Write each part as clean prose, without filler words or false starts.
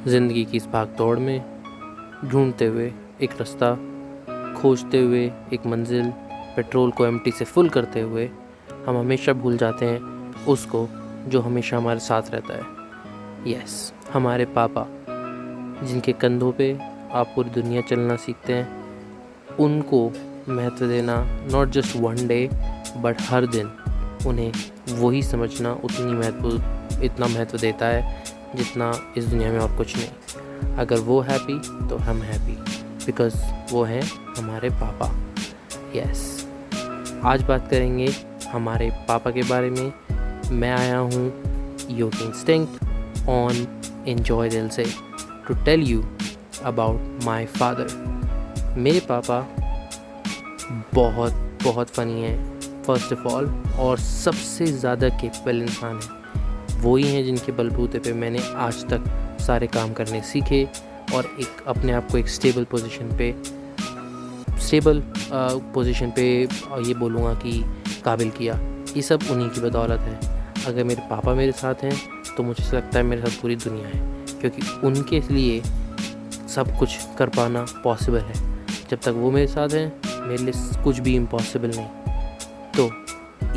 ज़िंदगी की इस भाग दौड़ में ढूंढते हुए एक रास्ता, खोजते हुए एक मंजिल, पेट्रोल को एम्प्टी से फुल करते हुए हम हमेशा भूल जाते हैं उसको जो हमेशा हमारे साथ रहता है। यस, हमारे पापा, जिनके कंधों पे आप पूरी दुनिया चलना सीखते हैं। उनको महत्व देना not just one day but हर दिन उन्हें वही समझना इतना महत्व देता है जितना इस दुनिया में और कुछ नहीं। अगर वो हैप्पी तो हम हैप्पी, बिकॉज़ वो हैं हमारे पापा। यस, आज बात करेंगे हमारे पापा के बारे में। मैं आया हूँ योगी इंस्टिंक्ट ऑन एंजॉय दिल से to tell you about my father. मेरे पापा बहुत बहुत फ़नी हैं फर्स्ट ऑफ ऑल, और सबसे ज़्यादा केपेबल इंसान हैं। वही हैं जिनके बलबूते पे मैंने आज तक सारे काम करने सीखे और एक अपने आप को एक स्टेबल पोजीशन पे ये बोलूँगा कि काबिल किया। ये सब उन्हीं की बदौलत है। अगर मेरे पापा मेरे साथ हैं तो मुझे लगता है मेरे साथ पूरी दुनिया है, क्योंकि उनके लिए सब कुछ कर पाना पॉसिबल है। जब तक वो मेरे साथ हैं मेरे लिए कुछ भी इम्पॉसिबल नहीं। तो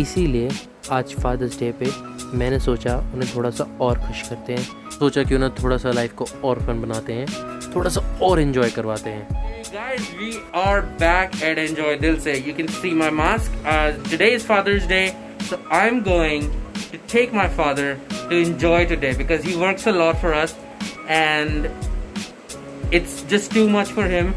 इसीलिए आज फादर्स डे पे मैंने सोचा उन्हें थोड़ा सा और खुश करते हैं। सोचा क्यों ना थोड़ा सा लाइफ को और फन बनाते हैं, थोड़ा सा और एंजॉय करवाते हैं। Hey guys, we are back at Enjoy Dil Se. You can see my mask. Today is Father's Day, so I'm going to take my father to enjoy today because he works a lot for us and it's just too much for him.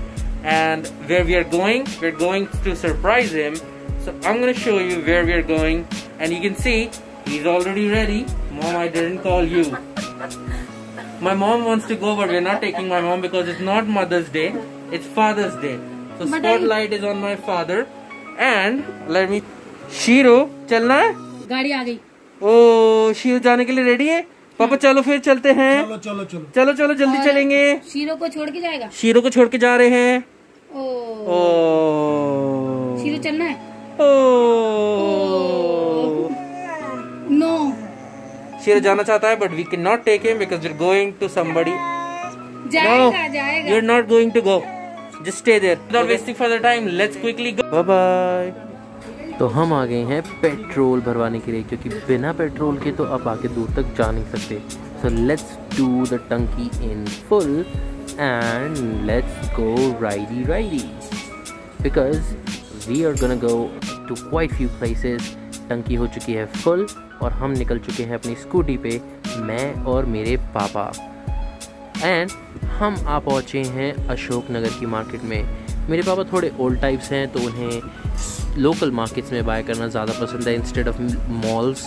And where we are going, we're going to surprise him. So I'm going to show you where we are going, and you can see he's already ready. Mom, I didn't call you. My mom wants to go, but we're not taking my mom because it's not Mother's Day, it's Father's Day. So spotlight is on my father. And let me... shero, चलना है? गाड़ी आ गई। ओ, shero जाने के लिए ready है? पापा चलो फिर चलते हैं। चलो जल्दी चलेंगे। शीरो को छोड़ के जाएगा? शीरो को छोड़ के जा रहे हैं। ओ शीरो चलना है? नो, शीरो जाना चाहता है but we can not take him because we are going to somebody. जाएगा। You are not going to go, just stay there without wasting further time. Let's quickly go. Bye bye. तो हम आ गए हैं petrol भरवाने के लिए, क्योंकि बिना पेट्रोल के तो आप आगे दूर तक जा नहीं सकते। So let's do the tanki in full and let's go राइडी because we are gonna go to quite few places. टंकी हो चुकी है फुल और हम निकल चुके हैं अपनी स्कूटी पे, मैं और मेरे पापा। एंड हम आ पहुँचे हैं अशोक नगर की मार्केट में। मेरे पापा थोड़े ओल्ड टाइप्स हैं तो उन्हें लोकल मार्केट्स में बाय करना ज़्यादा पसंद है इंस्टेड ऑफ मॉल्स।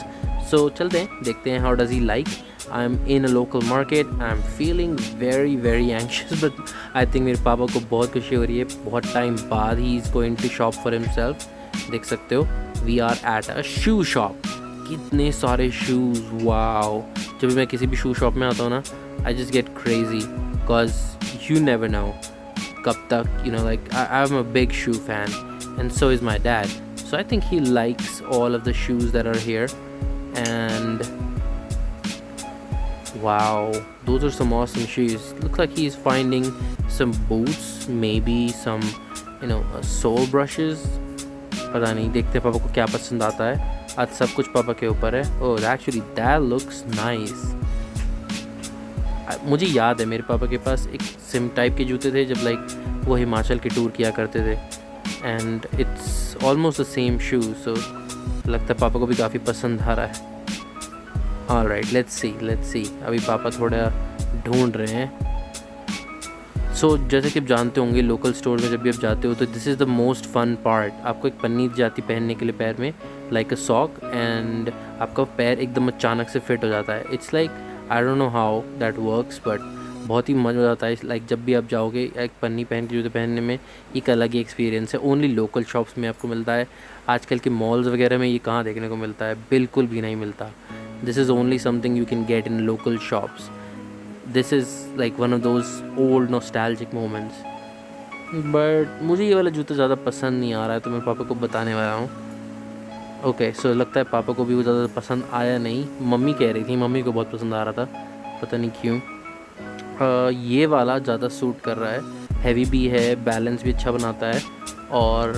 सो चलते हैं, देखते हैं how does he like. I am in a local market, I am feeling very very anxious, but I think मेरे पापा को बहुत खुशी हो रही है। बहुत टाइम बाद ही is going to shop for himself. देख सकते हो we are at a shoe shop. कितने सारे शूज़, वाओ। जब भी मैं किसी भी शू शॉप में आता हूँ ना, I just get crazy because you never know कब तक, you know, like I'm a big shoe fan and so is my dad, so I think he likes all of the shoes that are here. And wow, those are some awesome shoes. Looks like he's finding some boots, maybe some, you know, sole brushes. पता नहीं, देखते हैं पापा को क्या पसंद आता है। आज सब कुछ पापा के ऊपर है। Oh, actually that looks nice. मुझे याद है मेरे पापा के पास एक सिम टाइप के जूते थे जब लाइक वो हिमाचल के टूर किया करते थे, and it's almost the same shoe. So लगता है पापा को भी काफ़ी पसंद आ रहा है। Alright, let's see. अभी पापा थोड़ा ढूंढ रहे हैं। सो जैसे कि आप जानते होंगे लोकल स्टोर में जब भी आप जाते हो तो this is the most fun part. आपको एक पन्नी दी जाती पहनने के लिए पैर में, लाइक अ सॉक, एंड आपका पैर एकदम अचानक से फिट हो जाता है। It's like I don't know how that works, but बहुत ही मज़ा आता है। लाइक जब भी आप जाओगे एक पन्नी पहन के जूते पहनने में एक अलग ही एक्सपीरियंस है। ओनली लोकल शॉप्स में आपको मिलता है। आजकल के मॉल्स वगैरह में ये कहाँ देखने को मिलता है, बिल्कुल भी नहीं मिलता। This is only something you can get in local shops. This is like one of those old nostalgic moments. But मुझे ये वाला जूता ज़्यादा पसंद नहीं आ रहा है, तो मैं पापा को बताने वाला हूँ। ओके, सो लगता है पापा को भी वो ज़्यादा पसंद आया नहीं। मम्मी कह रही थी, मम्मी को बहुत पसंद आ रहा था, पता नहीं क्यों। ये वाला ज़्यादा सूट कर रहा है, हैवी भी है, बैलेंस भी अच्छा बनाता है और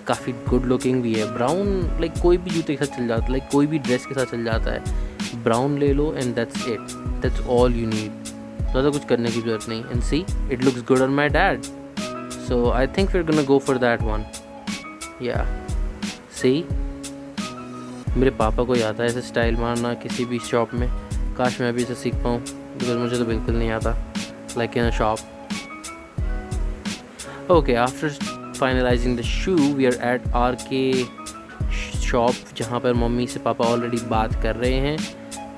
काफ़ी गुड लुकिंग भी है। ब्राउन लाइक कोई भी जूते के साथ चल जाता है, लाइक कोई भी ड्रेस के साथ चल जाता है। ब्राउन ले लो and that's it, that's all you need. ज़्यादा कुछ करने की ज़रूरत नहीं। And see it looks good on my dad, so I think we are gonna go for that one. या सी मेरे पापा को आता है ऐसे स्टाइल मारना किसी भी शॉप में। काश मैं भी इसे सीख पाऊँ, बिकॉज मुझे तो बिल्कुल नहीं आता like in a shop. Okay, after finalizing the shoe we are at R K shop, जहाँ पर मम्मी से पापा ऑलरेडी बात कर रहे हैं।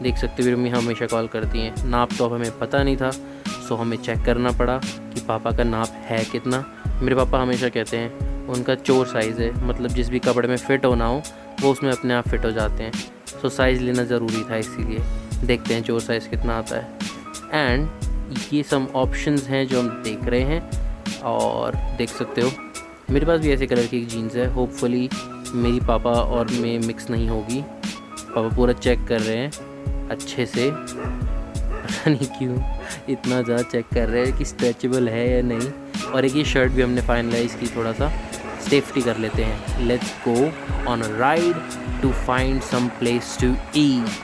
देख सकते हो मम्मी हमेशा कॉल करती हैं। नाप तो हमें पता नहीं था, सो हमें चेक करना पड़ा कि पापा का नाप है कितना। मेरे पापा हमेशा कहते हैं उनका चोर साइज़ है, मतलब जिस भी कपड़े में फ़िट होना हो वो उसमें अपने आप फिट हो जाते हैं। सो साइज़ लेना ज़रूरी था, इसीलिए देखते हैं चोर साइज़ कितना आता है। एंड ये सम ऑप्शंस हैं जो हम देख रहे हैं, और देख सकते हो मेरे पास भी ऐसे कलर की एक जीन्स है। होपफुली मेरी पापा और मैं मिक्स नहीं होगी। पापा पूरा चेक कर रहे हैं अच्छे से, पता नहीं क्यों इतना ज़्यादा चेक कर रहे हैं कि स्ट्रेचेबल है या नहीं। और एक ये शर्ट भी हमने फाइनलाइज़ की, थोड़ा सा सेफ्टी कर लेते हैं। Let's go on a ride to find some place to eat.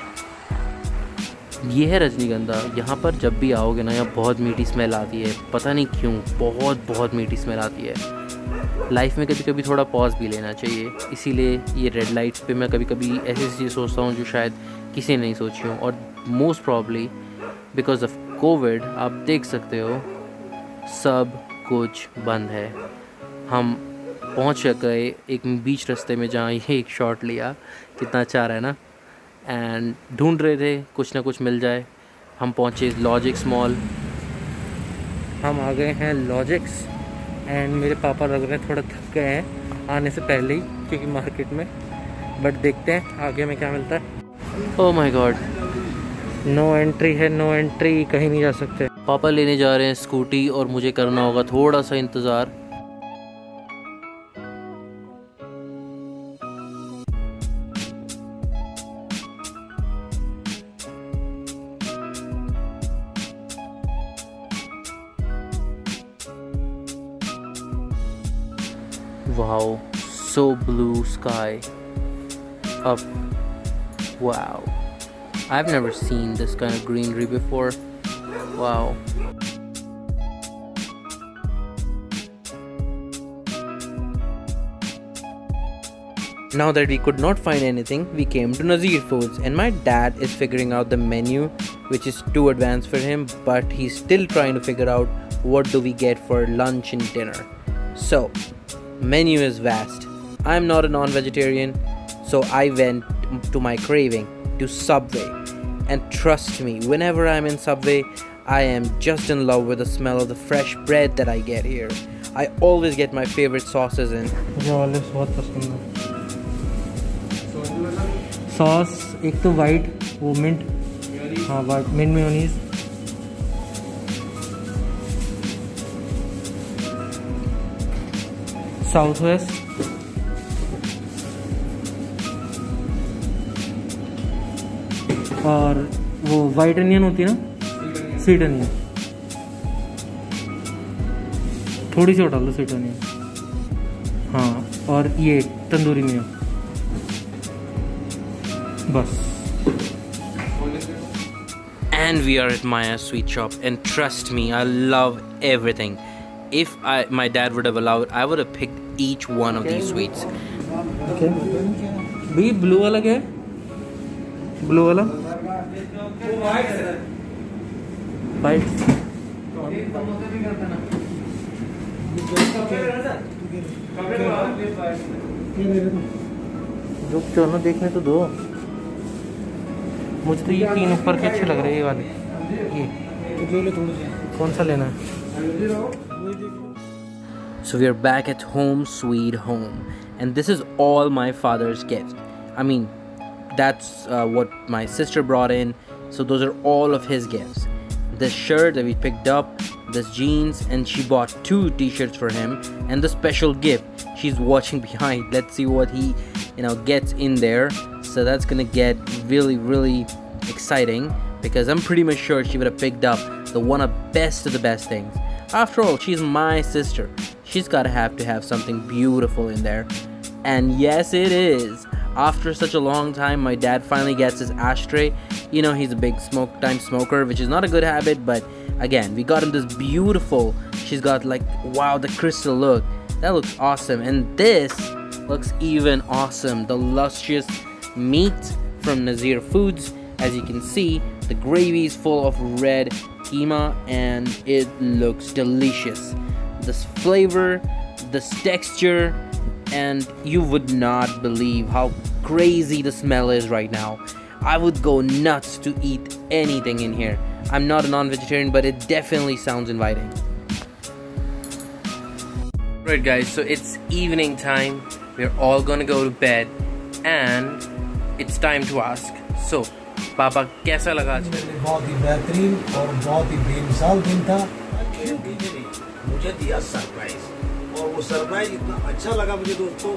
ये है रजनीगंधा। यहाँ पर जब भी आओगे ना, यहाँ बहुत मीठी स्मेल आती है, पता नहीं क्यों बहुत मीठी स्मेल आती है। लाइफ में कभी कभी थोड़ा पॉज भी लेना चाहिए, इसीलिए ये रेड लाइट्स पे मैं कभी कभी ऐसी चीज़ें सोचता हूँ जो शायद किसी ने नहीं सोची हो। और most probably because of Covid आप देख सकते हो सब कुछ बंद है। हम पहुँच गए एक बीच रास्ते में जहाँ ये एक शॉट लिया, कितना अच्छा रहा है ना। एंड ढूंढ रहे थे कुछ ना कुछ मिल जाए। हम पहुँचे लॉजिक्स मॉल। हम आ गए हैं लॉजिक्स एंड मेरे पापा लग रहे हैं थोड़ा थक गए हैं आने से पहले ही, क्योंकि मार्केट में। बट देखते हैं आगे में क्या मिलता है। Oh my God, no entry है, नो एंट्री, कहीं नहीं जा सकते। पापा लेने जा रहे हैं स्कूटी और मुझे करना होगा थोड़ा सा इंतज़ार। Wow, so blue sky up. Wow, I've never seen this kind of greenery before. Wow. Now that we could not find anything, we came to Nazir Foods, and my dad is figuring out the menu, which is too advanced for him, but he's still trying to figure out what do we get for lunch and dinner. So menu is vast. I'm not a non-vegetarian, so I went to my craving, to Subway. And trust me, whenever I'm in Subway, I am just in love with the smell of the fresh bread that I get here. I always get my favorite sauces in. मुझे olives बहुत पसंद है। Sauce एक तो white, वो mint, हाँ white mint mayonnaise. South west, और वो वाइट अनियन होती है ना, स्वीट अनियन, थोड़ी सी डाल दो स्वीट अनियन, हाँ। और ये तंदूरी मेयो, बस। And we are at Maya's sweet shop, and trust me, I love everything. If my dad would have allowed, I would have picked each one of these sweets. Okay. भी blue वाला क्या है? Blue वाला? White. रुक जाओ ना, देखने तो दो। मुझे तो ये तीन ऊपर के अच्छे लग रहे हैं, ये वाले। ये कौन सा लेना है? So we are back at home, sweet home, and this is all my father's gift. I mean, that's what my sister brought in, so those are all of his gifts. This shirt that we picked up, this jeans, and she bought 2 t-shirts for him, and the special gift she's watching behind. Let's see what he gets in there. So that's gonna get really exciting, because I'm pretty much sure she would have picked up the one of the best things. After all, she's my sister. She's gotta have something beautiful in there. And yes, it is. After such a long time, my dad finally gets his ashtray. You know, he's a big smoker, which is not a good habit, but again, we got him this beautiful. She's got like, wow, the crystal look. That looks awesome. And this looks even awesome. The luscious meat from Nazir Foods. As you can see, the gravy is full of red keema and it looks delicious. This flavor, this texture, and you would not believe how crazy the smell is right now. I would go nuts to eat anything in here. I'm not a non-vegetarian, but it definitely sounds inviting. Right guys, so it's evening time. We're all gonna go to bed and it's time to ask. So, पापा कैसा लगा आज? बहुत ही बेहतरीन और बहुत ही बेमिसाल दिन था। मुझे दिया सरप्राइज और वो सरप्राइज इतना अच्छा लगा मुझे दोस्तों।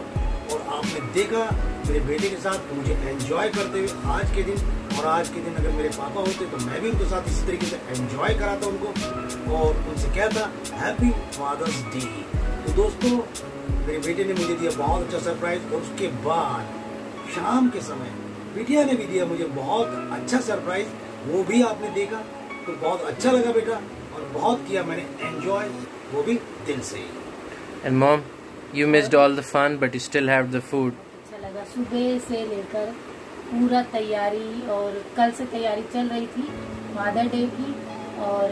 और आपने देखा मेरे बेटे के साथ मुझे एंजॉय करते हुए आज के दिन। और आज के दिन अगर मेरे पापा होते तो मैं भी उनके साथ इसी तरीके से एंजॉय कराता उनको और उनसे कहता हैप्पी फादर्स डे। तो दोस्तों मेरे बेटे ने मुझे दिया बहुत अच्छा सरप्राइज। और उसके बाद शाम के समय बिटिया ने भी दिया मुझे बहुत अच्छा सरप्राइज। वो भी आपने देखा तो बहुत अच्छा लगा बेटा और बहुत किया मैंने एंजॉय, वो भी दिल से। And mom, you missed all the fun, but you still have the food. अच्छा लगा। सुबह से लेकर पूरा तैयारी और कल से तैयारी चल रही थी फादर डे की। और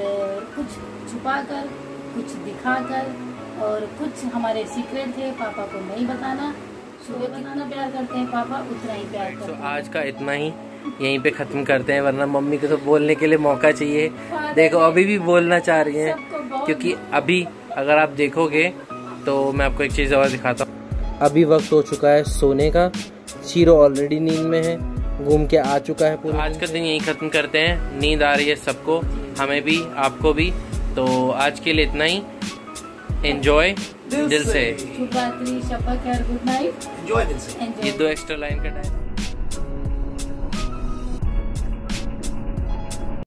कुछ छुपाकर, कुछ दिखाकर और कुछ हमारे सीक्रेट थे, पापा को नहीं बताना। सुबह कितना प्यार करते हैं पापा, उतना ही प्यार करते हैं। आज का इतना ही यहीं पे ख़त्म करते हैं, वरना मम्मी को तो बोलने के लिए मौका चाहिए। देखो अभी भी बोलना चाह रही हैं, क्योंकि अभी अगर आप देखोगे तो मैं आपको एक चीज़ और दिखाता हूँ। अभी वक्त हो चुका है सोने का। शीरो ऑलरेडी नींद में है, घूम के आ चुका है पूरा। आज का दिन यहीं ख़त्म करते हैं। नींद आ रही है सबको, हमें भी, आपको भी। तो आज के लिए इतना ही। एंजॉय दिल से। शुभ रात्रि, शब्बा खैर, गुड नाइट। एंजॉय दिल से। ये 2 एक्स्ट्रा लाइन का टाइम।